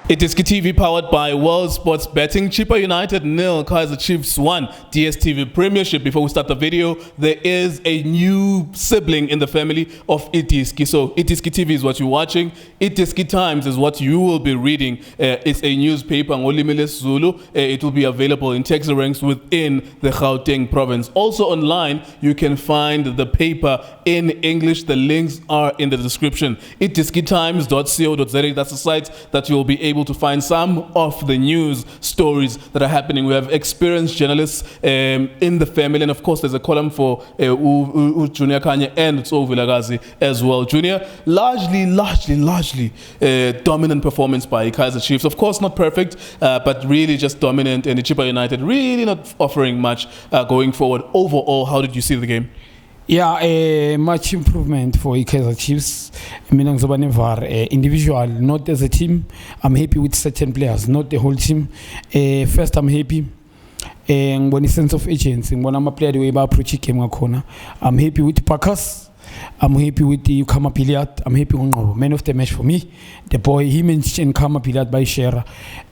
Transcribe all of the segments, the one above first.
iDiskiTV powered by World Sports Betting. Chippa United 0, Kaizer Chiefs 1. DStv Premiership. Before we start the video, there is a new sibling in the family of iDiski. So iDiskiTV is what you're watching. iDiski Times is what you will be reading. It's a newspaper, Ngolimile Zulu. It will be available in text ranks within the Gauteng province. Also online, you can find the paper in English. The links are in the description. iDiskiTimes.co.za. That's the site that you will be able to find some of the news stories that are happening. We have experienced journalists in the family, and of course there's a column for Junior Khanye and Vilagazi as well. Junior, largely dominant performance by Kaizer Chiefs. Of course not perfect, but really just dominant, and the Chippa United really not offering much going forward. Overall, how did you see the game? Yeah, much improvement for Kaizer Chiefs. Individual, not as a team. I'm happy with certain players, not the whole team. First, I'm happy when a sense of agency. When I'm a player the way I approach game, I'm happy with Baccus. I'm happy with the Ngcobo and Billiat. I'm happy with Ngcobo. Man of the match for me. The boy, he mentioned Ngcobo and Billiat by share.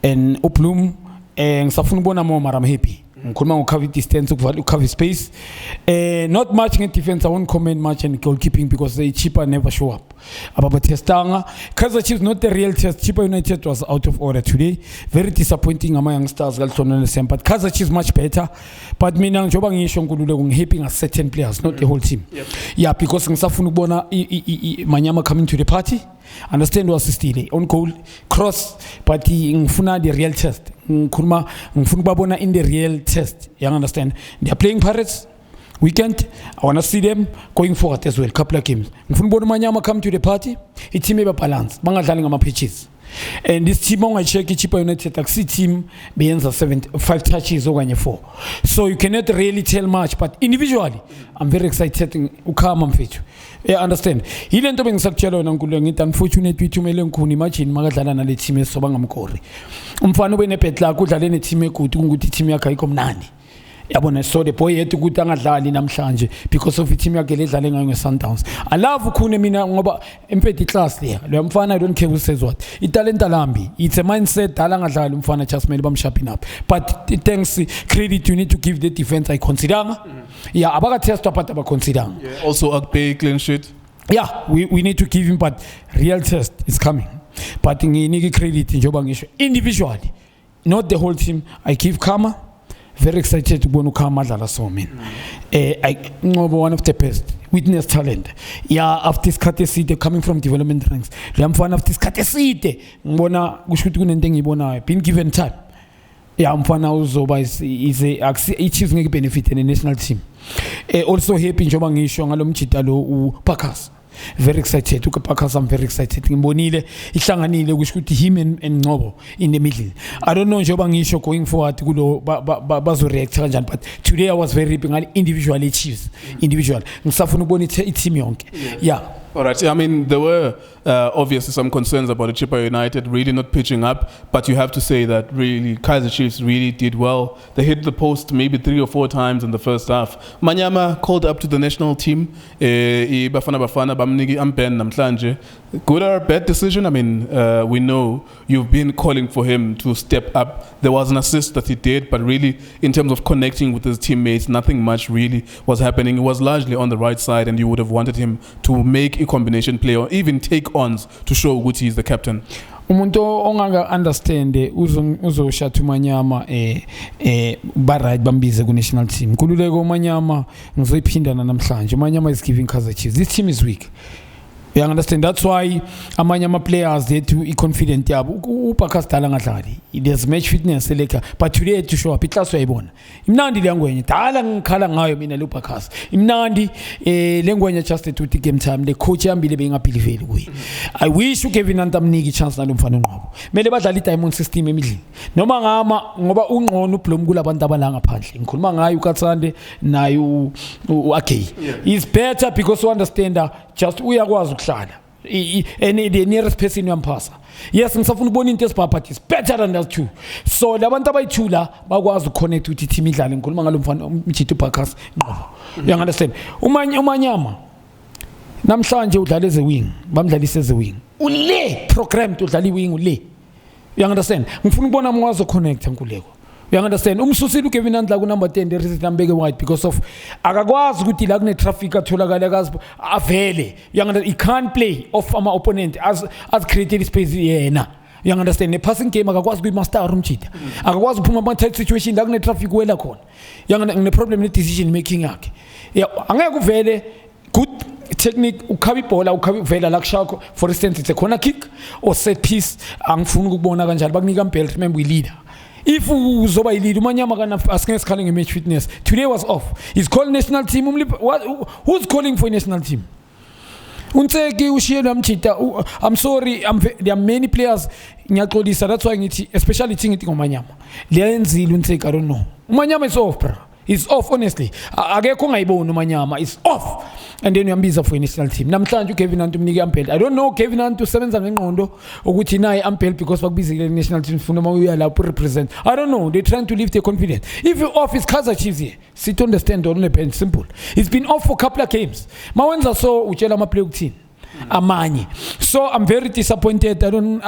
And Oplum and Safunubona Momar, I'm happy. Cover distance, cover space. Not much in defense. I won't comment much in goalkeeping because the Chippa never show up. About Testanga, Kaizer Chiefs not the real test. Chippa United was out of order today. Very disappointing among youngsters. But Kaizer Chiefs much better. But me nang jobang yishong helping us certain players, not the whole team. Yep. Yeah, because Ngsafunubona Manyama coming to the party. Understand was still on goal cross, but ngfuna the real test. Ngfuna babona in the real test. You understand? They are playing Pirates weekend. I want to see them going forward as well. Couple of games. Ngfuna Manyama come to the party. It's team eba balance. Bangadlaling ama pitches. And this team I check Chippa United taxi team begins at 5 touches or 4. So you cannot really tell much, but individually I'm very excited. I understand. He didn't do anything. Unfortunately, imagine magadlala na le team esoba ngamkori. Umfana wena petla kudlala ne team ukuthi team yakhe ayikho mnandi. Yabona, so the boy yethu ukuthi angadlali namhlanje because of team yakhe ledlale ngayo ngeSundowns. I love ukhune mina ngoba empethe class there. Lo mfana I don't care who says what. Italent alambi. It's a mindset dala ngadlali umfana just mele bamsharpen up. But thanks credit you need to give the defense I consider. Yeah, abaga test but aba consider. Yeah, also Akpe clean sheet. Yeah, we need to give him, but real test is coming. But nginiki credit njoba ngisho individually, not the whole team. I give Kama. Very excited to go to Kamadala Somin. Ngcobo one of the best. Witness talent. Yeah, after this Katesite coming from development ranks. I'm fan of this Katesite. Mbona kushutu nendenge ibona. Been given time. Yeah, I'm fan also by is a each is benefit in the national team. Also happy njoba ngisho ngalomchitalo Baccus. Very excited. Baccus, I'm very excited. Ngimbonile ihlanganile ukuthi him and Ngcobo in the middle. I don't know njoba ngisho going forward kulo bazo react kanjani, but today I was very happy individually Chiefs. Individual. Ngisafuna ukubona team yonke. Yeah. All right. I mean, there were obviously some concerns about the Chippa United really not pitching up, but you have to say that really Kaizer Chiefs really did well. They hit the post maybe 3 or 4 times in the first half. Manyama called up to the national team. Bafana bamniki ampen namhlanje. Good or bad decision? I mean, we know you've been calling for him to step up. There was an assist that he did, but really in terms of connecting with his teammates, nothing much really was happening. It was largely on the right side, and you would have wanted him to make a combination play or even take ons to show Guti is the captain. Umuntu ongaka understand uzosha to Manyama barai bambize ku national team. Kululeko Manyama ngizoyiphindana namhlanje. Manyama is giving Kaizer Chiefs. This team is weak. You understand? That's why Manyama players they to be confident yabo. Baccus dala ngadlali. There's match fitness seleka, but today to show up class wayibona. Imnandi langwenye dala ngikhala ngayo mina lo Baccus. Imnandi lengwenye just to game time. The coach yambile bengapiliveli kuye. I wish Gavin Hunt amniki chance nalo mfana Ngcobo. Mele badlala diamond system emidlini. Noma ngama ngoba ungqono uBlom kulabantu abalanga phandle. Ngikhuluma ngayo uKatsande nayo uAkay. He's better because you understand just uyakwazi ukuhlala. And the nearest person uyampasa. Yes, ngisafuna ukubona into esibhabha is better than that too. So labantu abayithula bakwazi uconnect ukuthi team idlale. Ngikhuluma ngalo mfana umjithu Baccus Ngcobo. You understand? Umanyama namhlanje udlala as a wing, bamdlalisa as a wing. Ule program to udlala wing ule. You understand? Ngifuna ukubona mwazo connect nkuleko. You understand? Umsusile uGavin Hunt la ku number 10 there is Nambeke White because of akakwazi ukuthi la kune traffic atholakala akazi avele. You understand? He can't play off ama opponent as created space yena. You understand? The passing game akakwazi kuyimaster umchita. Akakwazi ukuphuma ama tight situation la kune traffic wela khona. You understand? The problem ne decision making yakhe. Yeah, angeke uvele good technique ukhabi ibhola ukhabi uvela la kushakho for instance it's a corner kick or set piece angifuni ukubona kanjalo bakunika impela remember we leader. If uzoba lead umanyama kana asking calling a match fitness today was off. He's calling national team who's calling for national team? Unseki ushiye namchita. I'm sorry, there are many players ngiyaxolisa that's why ngithi especially ngithi ngomanyama. Liyenzile unseki I don't know. Umanyama is off bro. It's off honestly. Akekho ngayibona umanyama is off. And then uyambiza for national team. Namhlanje uGavin Hunt umnike ampel. I don't know Gavin Hunt usebenza ngengqondo ukuthi naye ampel because bakubizile national team funa mawuya lapho represent. I don't know. They're trying to lift their confidence. If you off is Kaizer Chiefs here. Sit on the stand on the bench simple. It's been off for a couple of games. Mawenza so utshela ama play team. Amanye. So I'm very disappointed. I don't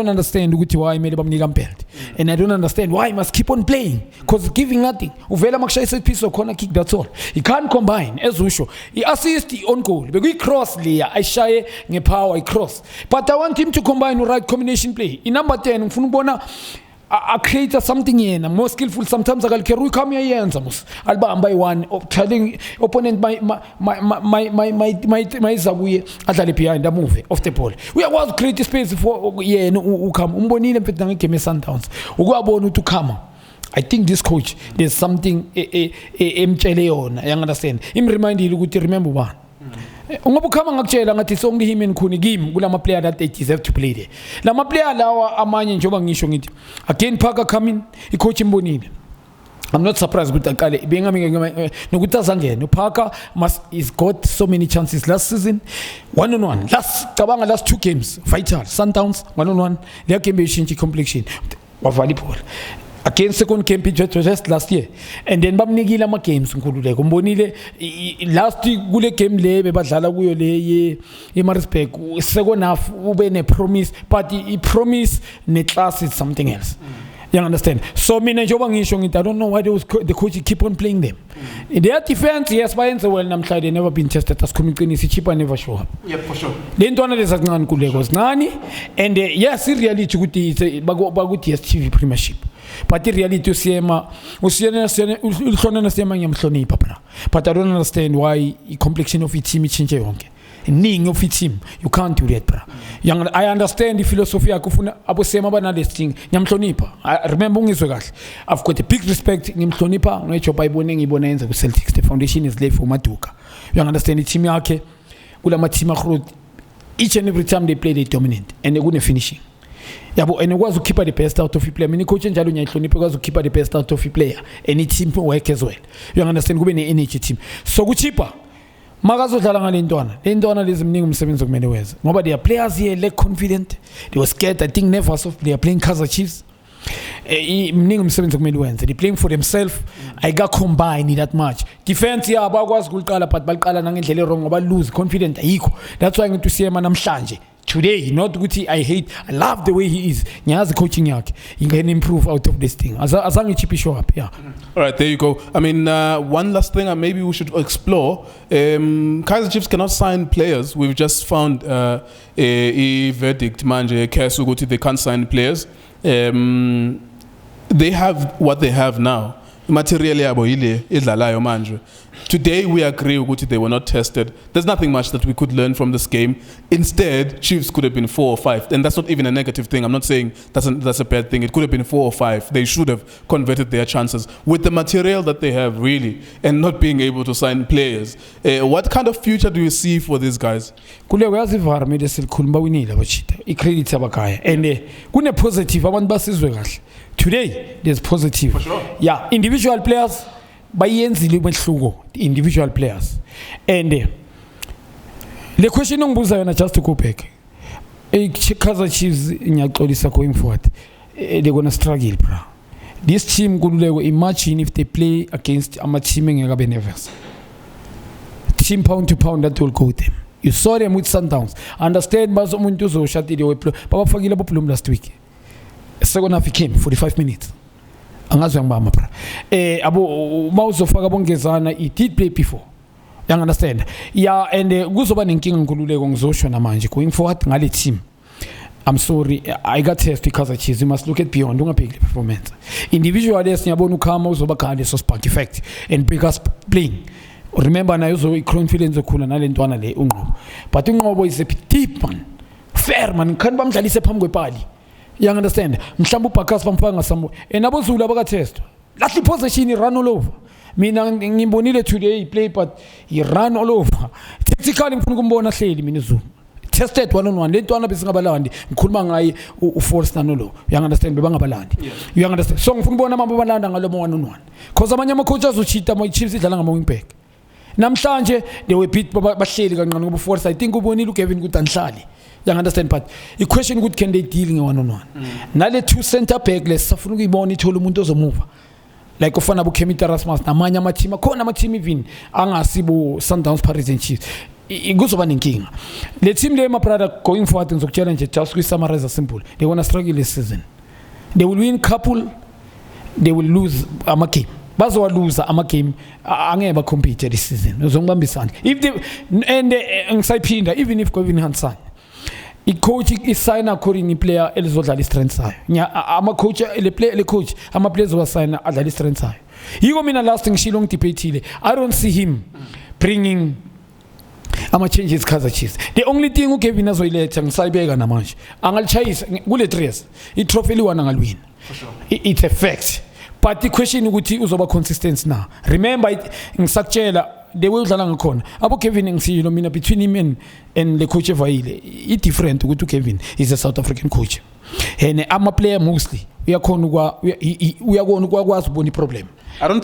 understand why made bamnika belt. And I don't understand why he must keep on playing because giving nothing. Uvela makshaya set piece of corner kick that's all. He can't combine as usual. He assist on goal. But we cross layer. I shy ngepower I cross. But I want him to combine the right combination play. In number 10 ngifuna ukubona I create something yena more skillful sometimes akalikeru come here yenza mus alba by one telling opponent my zabuye adlale behind the move of the ball we was create space for yena ukama umbonile mfethu ngegame Sundowns ukubona ukuthi ukama I think this coach there's something emtshele yona you understand him remindile ukuthi remember one ngoba ukhama ngakutshela ngathi sonke him and Khuni game kulama player that they deserve to play there lama player lawa amanye njengoba ngisho ngithi again Parker coming icoach imbonile I'm not surprised ukuthi aqale bengami nokuthi azangene Parker is got so many chances last season 1-on-1 last 2 games vital Sundowns 1-on-1 their game change complexion wa volleyball again second game just last year and then bamnikile ama games nkululeko umbonile last kule game le bebadlala kuyo le eMaritzburg second half ube ne promise but I promise ne class is something else. You understand? So mina njengoba ngisho ngithi I don't know why the coach keep on playing them. In their defense yes bayenze well namhlanje they never been tested as kumiqinisa Chippa never show up. Yeah for sure. Lentwana lezancane kuleko zincane and yes reality ukuthi baku DStv Premiership. But the reality usiyena uhlonana siyema ngiyamhlonipha bra. But I don't understand why the complexion of the team ichange yonke. Ning of the team you can't do that bra. I understand the philosophy yakho ufuna abosema bana listing ngiyamhlonipha. I remember ngizwe kahle. I've got a big respect ngimhlonipha ngetsho bayibone ngibona yenza ku Celtics the foundation is there for Maduka. You understand the team yakhe kulama team akhro each and every time they play they dominate and they gonna finishing. Yabo and ukwazi ukhipa the best out of the player. Mina coach njalo ngiyahlonipha ukwazi ukhipa the best out of the player. Any team work as well. You understand kube ne energy team. So kuChippa makazodlala ngalentwana. Lentwana lezimningi umsebenzi okumele wenza. Ngoba they are players here lack confident. They were scared I think never so they are playing Kaizer Chiefs. Mningi umsebenzi okumele wenza. They playing for themselves. I got combine that much. Defense yeah bakwazi ukuqala but baqala nangendlela wrong ngoba lose confident ayikho. That's why ngithi siyema namhlanje. Today, not Guti, I love the way he is. Nyazi coaching yakhe. He can improve out of this thing. As long as Chippa show up, yeah. All right, there you go. I mean, one last thing maybe we should explore. Kaizer Chiefs cannot sign players. We've just found a verdict. Manje, Kesuguti, they can't sign players. They have what they have now. Material yabo ile idlalayo manje. Today we agree ukuthi they were not tested. There's nothing much that we could learn from this game. Instead, Chiefs could have been 4 or 5, and that's not even a negative thing. I'm not saying that's a bad thing. It could have been 4 or 5. They should have converted their chances with the material that they have, really, and not being able to sign players. What kind of future do you see for these guys? Kule uyazivara medicine khuluma winile bachita. I-credit abakaya and kune positive abantu basizwe kahle. Today there's positive. For sure. Yeah, individual players bayenzile umehluko individual players and the question ongibuza yona just to go back Kaizer Chiefs ngiyaxolisa going forward they're going to struggle bro. This team kululeko imagine if they play against ama team engekabe nervous team pound to pound that will go them. You saw them with Sundowns. Understand bazo umuntu uzoshatile weplo babafakile boplum last week. second half he came 45 minutes. Angazwe ngibamba bra. Abo mawuzofaka bongezana he did play before. You understand? Yeah, and kuzoba nenkinga nkululeko ngizosho namanje going forward ngale team. I'm sorry, I got test because of Chiefs. You must look at beyond the performance. Individually, siyabona ukhama uzoba khande so spark effect and Baccus playing. Remember na uzo confidence okhula nalentwana le Ngcobo. But Ngcobo is a deep man. Fair man, kan bamdlalise phambi kwepali. You understand? Mhlawumbe uBaccus bamfaka samo. Enabozulu abaka test. Last possession run all over. Mina ngimbonile today he play but he ran all over. Tactically ngifuna ukumbona hleli mina Zulu. Tested one-on-one. Lentwana besingabalandi. Ngikhuluma ngaye uforce nanolo. You understand? Bebangabalandi. You understand? So ngifuna ukubona amabalanda ngalo one-on-one. Because amanye ama coaches ucheat ama Chiefs idlala ngama wing back. Namhlanje they were beat bahleli kancane ngoba force I think ubonile uGavin ukuthi anhlali. You understand? But the question good can they deal one-on-one. Nale two center back lesafuna ukuyibona ithola umuntu ozomova. Like ufana bu Kemita Rasmus namanye ama team akhona ama team even angasibo Sundowns Paris and Chiefs. Ikuzoba nenkinga. Le team le my brother going forward ngizokuchallenge just to summarize simple. They want to struggle this season. They will win couple, they will lose ama game. Bazowa lose ama game angeke ba compete this season. Uzongibambisana. If they and ngisayiphinda even if Gavin Hunt sign. I-coach is-sign according player elizodlala i-strength sayo. Ama-coach le-coach ama-players wa-sign adlala i-strength sayo. Yiko mina last ngishilo ngidebate-ile. I don't see him bringing ama-changes Kaizer Chiefs. The only thing uGavin azoyiletha ngisayibeka namanje. Angalichayisa kule 3 years. I-trophy liwana angalwina. It's a fact. But the question ukuthi uzoba consistent na. Remember ngisakutshela the way udlala ngakhona abo Kevin ngisilo mina between him and the coach evayile it different ukuthi Kevin is a South African coach and ama player mostly uyakhona ukwazi ubona problem. I don't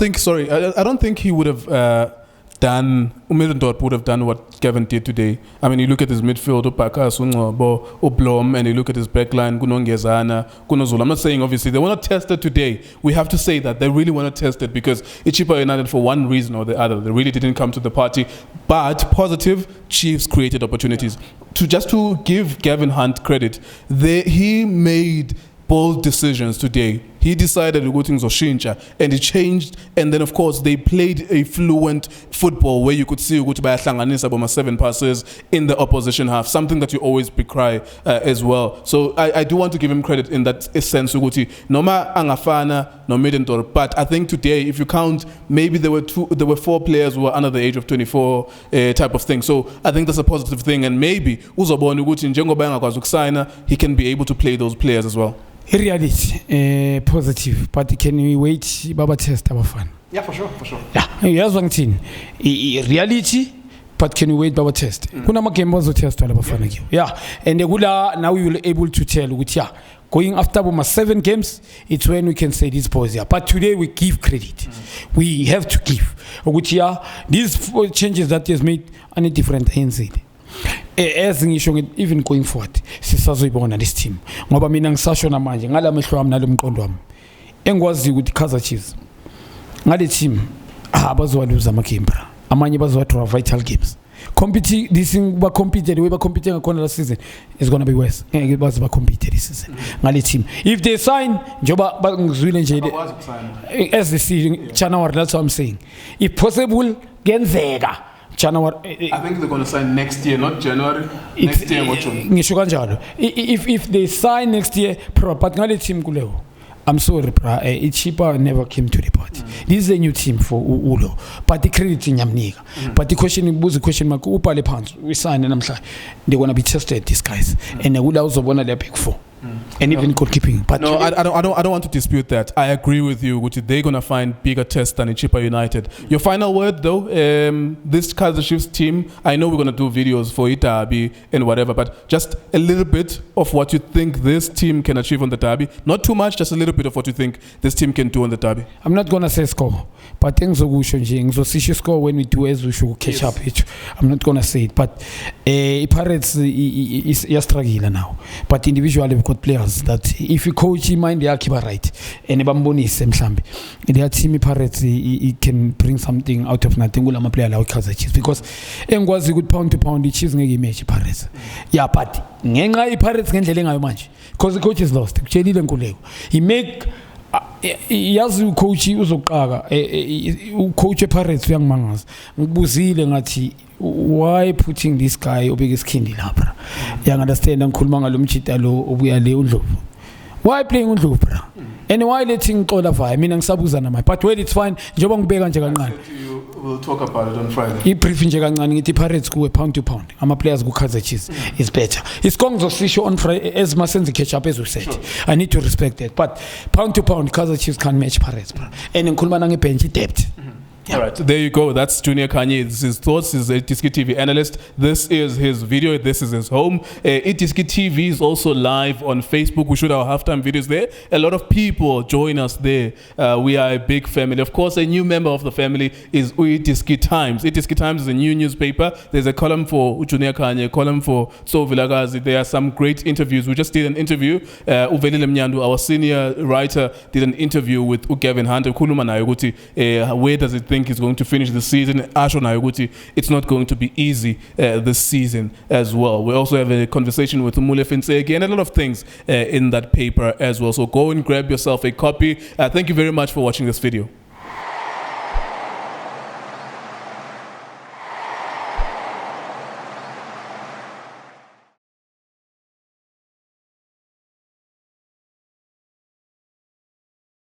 think he would have done would have done what Gavin did today. I mean, you look at his midfield, Baccus, Ngcobo, Blom, and you look at his backline, Kunongezana, Kunozulu. I'm not saying obviously they were not tested today. We have to say that they really were not tested because Chippa United, for one reason or the other, they really didn't come to the party. But positive, Chiefs created opportunities. To give Gavin Hunt credit, he made bold decisions today. He decided to go to Zoshincha and he changed, and then of course they played a fluent football where you could see about 7 passes in the opposition half, something that you always becry as well. So I do want to give him credit in that sense. Noma angafana no midentor, but I think today, if you count, maybe there were 4 players who were under the age of 24 type of thing. So I think that's a positive thing, and maybe uzobona ukuthi njengoba engakwazi ukusayina, he can be able to play those players as well. Reality, positive, but can we wait Baba test abafana? Yeah, for sure. Yeah, here's one thing. Reality, but can we wait Baba test? Kuna magame bazo test abafana kiyo. Yeah, and now we will able to tell which going after 7 games, it's when we can say this boys here. But today we give credit. We have to give. Which these changes that he has made are different NZ. As ngisho even going forward sisazoyibona this team ngoba mina ngisasho namanje ngala mehlo wami nalomqondo wami engwazi ukuthi Kaizer Chiefs ngale team abazowaluza ama game bra amanye bazowadraw vital games this ba compete the way ba compete ngakhona last season is going to be worse ngeke bazoba compete this season ngale team if they sign njoba ngizwile nje as the season January, that's what I'm saying if possible genzeka January. I think they're going to sign next year, not January. Next year, ngisho kanjalo. If they sign next year, but ngale team kuleyo. I'm sorry, Chippa never came to the party. This is a new team for Ulo. But the credit nyamnika. But the question mark upale pants. We sign namhla. They're going to be tested, these guys. And they will also want their pick 4. And even goalkeeping. But no, I don't want to dispute that. I agree with you. Which they're gonna find bigger tests than in Chippa United. Your final word, though. This Kaizer Chiefs team. I know we're gonna do videos for it, derby and whatever, but just a little bit of what you think this team can achieve on the derby. Not too much, just a little bit of what you think this team can do on the derby. I'm not gonna say score, but things are score when we do as we should catch up. I'm not gonna say it, but Pirates is struggling now. But individually, we've got players players that if you coach mind yakhe ba right and bambonise mhlambe their team Pirates he can bring something out of nothing kulama player la Kaizer Chiefs because engikwazi ukuthi pound to pound iChiefs ngeke imatch Pirates yeah but ngenxa iPirates ngendlela engayo manje because the coach is lost kutshelile Nkuleko he make yazi ucoach uzoqaka ucoach ePirates uyangimangaza ngibuzile ngathi why putting this guy obeke isikhindi lapha you understand ngikhuluma ngalomjita lo obuya le uNdlovu why playing uNdlovu bra and why letting Xola vaya mina ngisabuza namaye but well it's fine njengoba ngibeka nje kancane we'll talk about it on Friday ibrief nje kancane ngithi Pirates kuwe pound to pound ama players ku Kaizer Chiefs is better isikongizosisho on Friday as masenze catch up as we said I need to respect that but pound to pound Kaizer Chiefs can't match Pirates bro and ngikhuluma nangebench depth. Yeah. All right, there you go. That's Junior Khanye. This is his thoughts. He's a iDiskiTV analyst. This is his video. This is his home. iDiskiTV is also live on Facebook. We shoot our halftime videos there. A lot of people join us there. We are a big family. Of course, a new member of the family is iDiski Times. iDiski Times is a new newspaper. There's a column for Junior Khanye, a column for So Vilagazi. There are some great interviews. We just did an interview. Uvelile Mnyandu, our senior writer, did an interview with Gavin Hunt. Where does it think is going to finish the season? Asho Nayoguti, it's not going to be easy this season as well. We also have a conversation with Umule Finseki and a lot of things in that paper as well. So go and grab yourself a copy. Thank you very much for watching this video.